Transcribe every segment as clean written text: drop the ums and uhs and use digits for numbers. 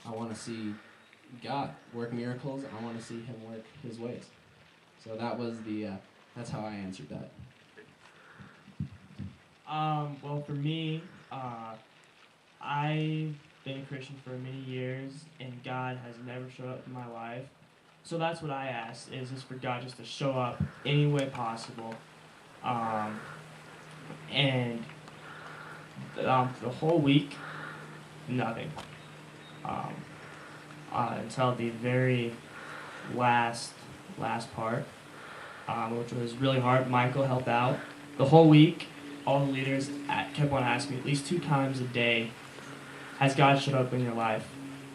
I want to see God work miracles. I want to see Him work His ways. So that was that's how I answered that. Well, for me, I've been a Christian for many years, and God has never showed up in my life. So that's what I asked, is just for God just to show up any way possible. Um, and the whole week, nothing. Um, until the very last part, which was really hard. Michael helped out. The whole week, all the leaders kept on asking me at least 2 times a day, has God showed up in your life?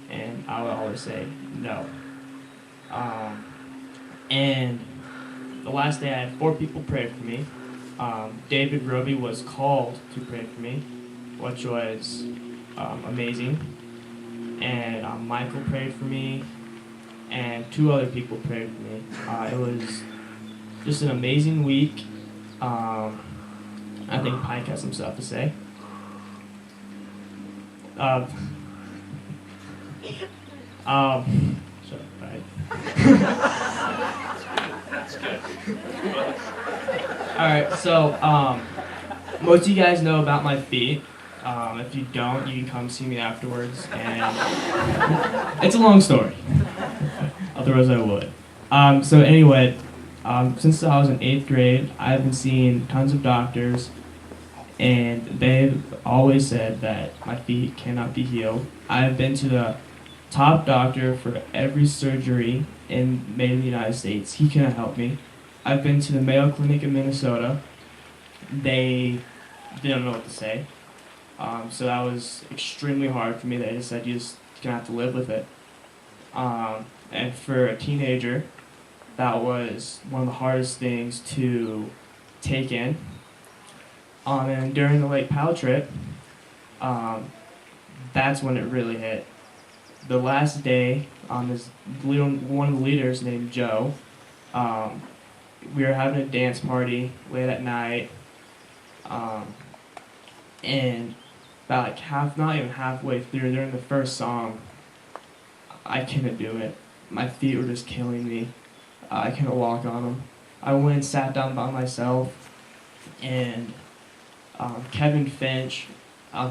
And I would always say no. And the last day I had 4 people pray for me. David Roby was called to pray for me, which was amazing. And Michael prayed for me, and 2 other people prayed for me. It was just an amazing week. I think Pike has some stuff to say. Shut up, Pike. That's good. Alright, so most of you guys know about my feet. If you don't, you can come see me afterwards, and it's a long story. Otherwise I would. So anyway, since I was in 8th grade, I've been seeing tons of doctors, and they've always said that my feet cannot be healed. I've been to the top doctor for every surgery made in the United States. He cannot help me. I've been to the Mayo Clinic in Minnesota. They didn't know what to say. So that was extremely hard for me. They just said you're gonna have to live with it. And for a teenager, that was one of the hardest things to take in. And during the Lake Powell trip, that's when it really hit. The last day, one of the leaders named Joe, we were having a dance party late at night, and about not even halfway through, during the first song, I couldn't do it. My feet were just killing me. I couldn't walk on them. I went and sat down by myself, and Kevin Finch,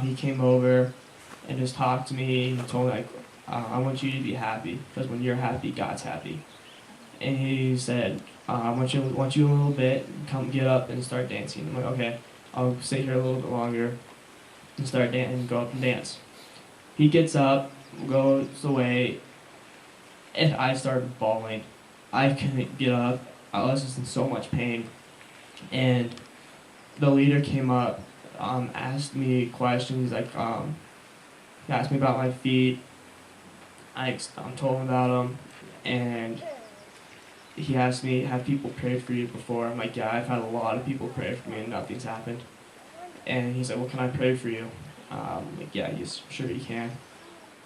he came over and just talked to me. He told me, I want you to be happy, because when you're happy, God's happy. And he said, I want you a little bit, come get up and start dancing. I'm like, okay, I'll sit here a little bit longer and start dancing and go up and dance. He gets up, goes away, and I started bawling. I couldn't get up. I was just in so much pain. And the leader came up, asked me questions, he asked me about my feet. I told him about them, and he asked me, have people prayed for you before? I'm like, yeah, I've had a lot of people pray for me and nothing's happened. And he's like, well, can I pray for you? I'm like, yeah, he's sure you can.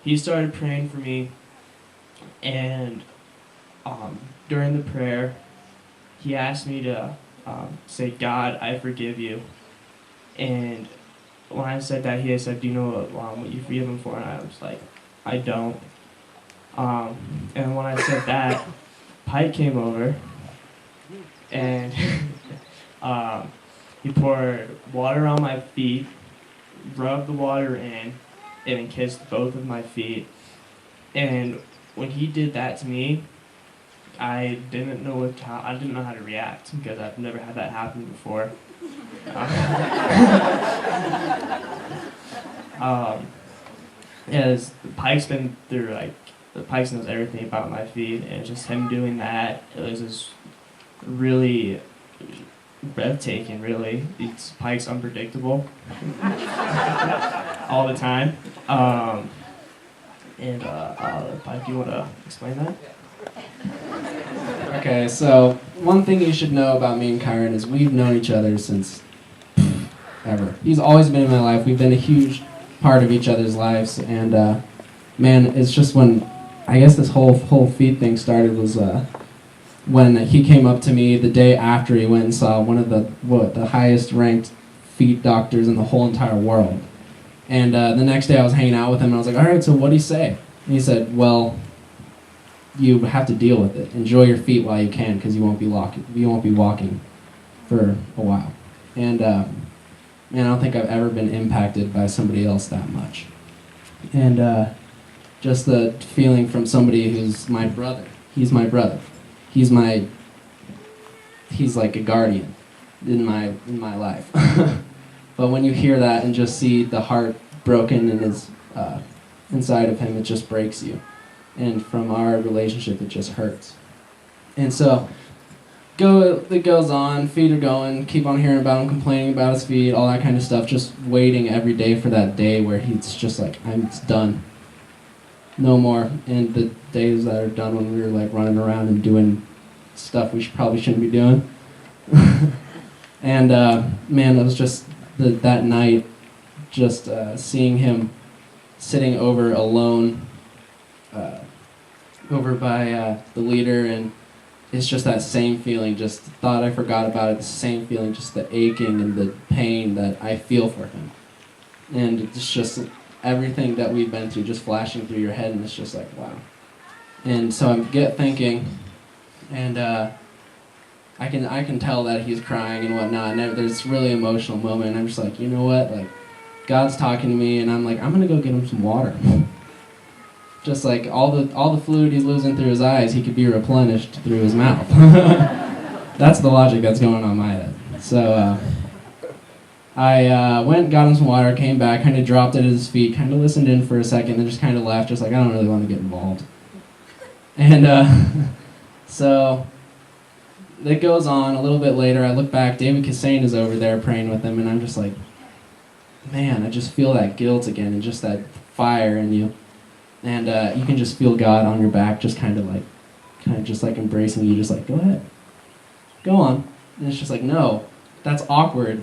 He started praying for me, and during the prayer, he asked me to say, God, I forgive you. And when I said that, he had said, do you know what you forgive him for? And I was like, I don't. And when I said that, Pike came over, and he poured water on my feet, rubbed the water in, and then kissed both of my feet. And when he did that to me, I didn't know how to react, because I've never had that happen before. As Pike's been through, Pike knows everything about my feet, and just him doing that, it was just really breathtaking, really. Pike's unpredictable all the time. Pike, you want to explain that? Okay, so one thing you should know about me and Kyron is we've known each other since ever. He's always been in my life. We've been a huge part of each other's lives, and man, it's just when I guess this whole feet thing started was when he came up to me the day after he went and saw one of the highest ranked feet doctors in the whole entire world. And the next day I was hanging out with him, and I was like, all right, so what'd he say? And he said, well, you have to deal with it. Enjoy your feet while you can, because you won't be walking for a while. And man, I don't think I've ever been impacted by somebody else that much. And just the feeling from somebody who's my brother. He's my brother. He's like a guardian in my life. But when you hear that and just see the heart broken in his inside of him, it just breaks you. And from our relationship, it just hurts. And so it goes on, feet are going, keep on hearing about him, complaining about his feet, all that kind of stuff, just waiting every day for that day where he's just like, it's done. No more. And the days that are done when we were like running around and doing stuff we probably shouldn't be doing. And man, it was just that night, just seeing him sitting over alone, over by the leader, and it's just that same feeling, just thought I forgot about it, the same feeling, just the aching and the pain that I feel for him. And it's just everything that we've been through just flashing through your head, and it's just like, wow. And so I get thinking, and I can tell that he's crying and whatnot, and there's this really emotional moment, and I'm just like, you know what, like, God's talking to me, and I'm like, I'm gonna go get him some water. Just like all the fluid he's losing through his eyes, he could be replenished through his mouth. That's the logic that's going on in my head. So I went, got him some water, came back, kind of dropped it at his feet, kind of listened in for a second, then just kind of left, just like, I don't really want to get involved. And so it goes on. A little bit later, I look back, David Kassane is over there praying with him, and I'm just like, man, I just feel that guilt again, and just that fire in you. And you can just feel God on your back, just kind of just like embracing you, just like, go ahead, go on. And it's just like, no, that's awkward.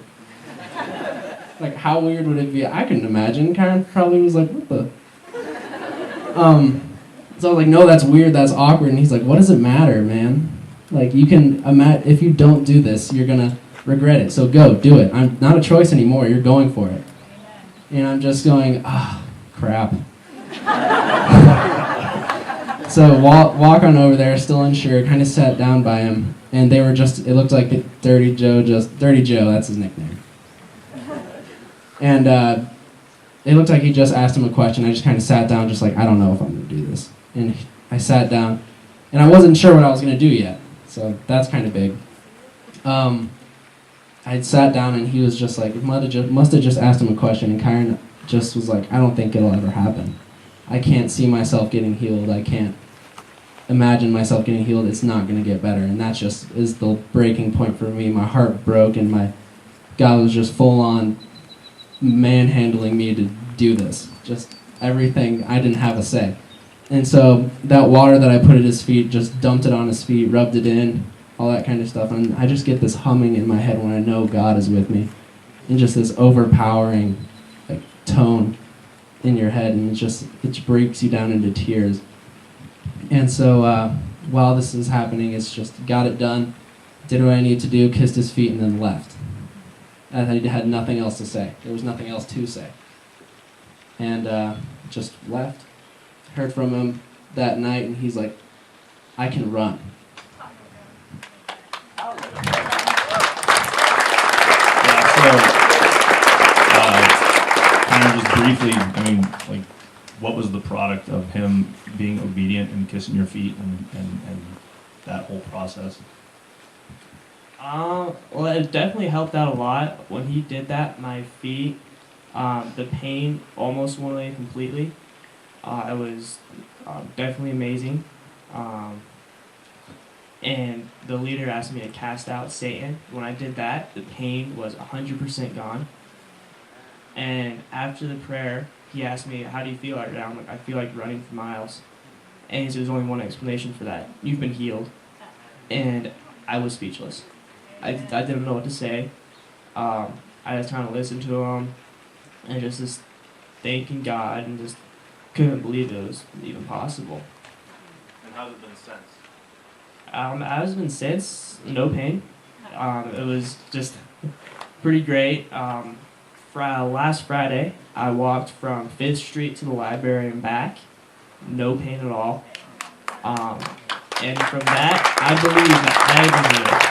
Like, how weird would it be? I couldn't imagine. Karen probably was like, what the? So I was like, no, that's weird, that's awkward. And he's like, what does it matter, man? Like, you can imagine, if you don't do this, you're gonna regret it. So go, do it. I'm not a choice anymore, you're going for it. And I'm just going, crap. So walk on over there, still unsure, kind of sat down by him, and they were it looked like Dirty Joe, that's his nickname. And it looked like he just asked him a question. I just kind of sat down, just like, I don't know if I'm going to do this. And I sat down, and I wasn't sure what I was going to do yet, so that's kind of big. I sat down, and he was just like, must have just asked him a question, and Kyron just was like, I don't think it'll ever happen. I can't see myself getting healed. I can't imagine myself getting healed. It's not going to get better. And that just is the breaking point for me. My heart broke, and God was just full on manhandling me to do this. Just everything. I didn't have a say. And so that water that I put at his feet, just dumped it on his feet, rubbed it in, all that kind of stuff. And I just get this humming in my head when I know God is with me. And just this overpowering tone in your head, and it breaks you down into tears. And so while this is happening, it's just got it done, did what I needed to do, kissed his feet, and then left. And I had nothing else to say. There was nothing else to say. And just left. Heard from him that night, and he's like, I can run. Just briefly, I mean, like, what was the product of him being obedient and kissing your feet and that whole process? Well, it definitely helped out a lot. When he did that, my feet, the pain almost went away completely. It was definitely amazing. And the leader asked me to cast out Satan. When I did that, the pain was 100% gone. And after the prayer, he asked me, how do you feel right now? I'm like, I feel like running for miles. And he said, there's only one explanation for that. You've been healed. And I was speechless. I didn't know what to say. I was trying to listen to him and just thanking God, and just couldn't believe it was even possible. And how's it been since? Has been since, no pain. It was just pretty great. Last Friday, I walked from 5th Street to the library and back, no pain at all. And from that, I believe that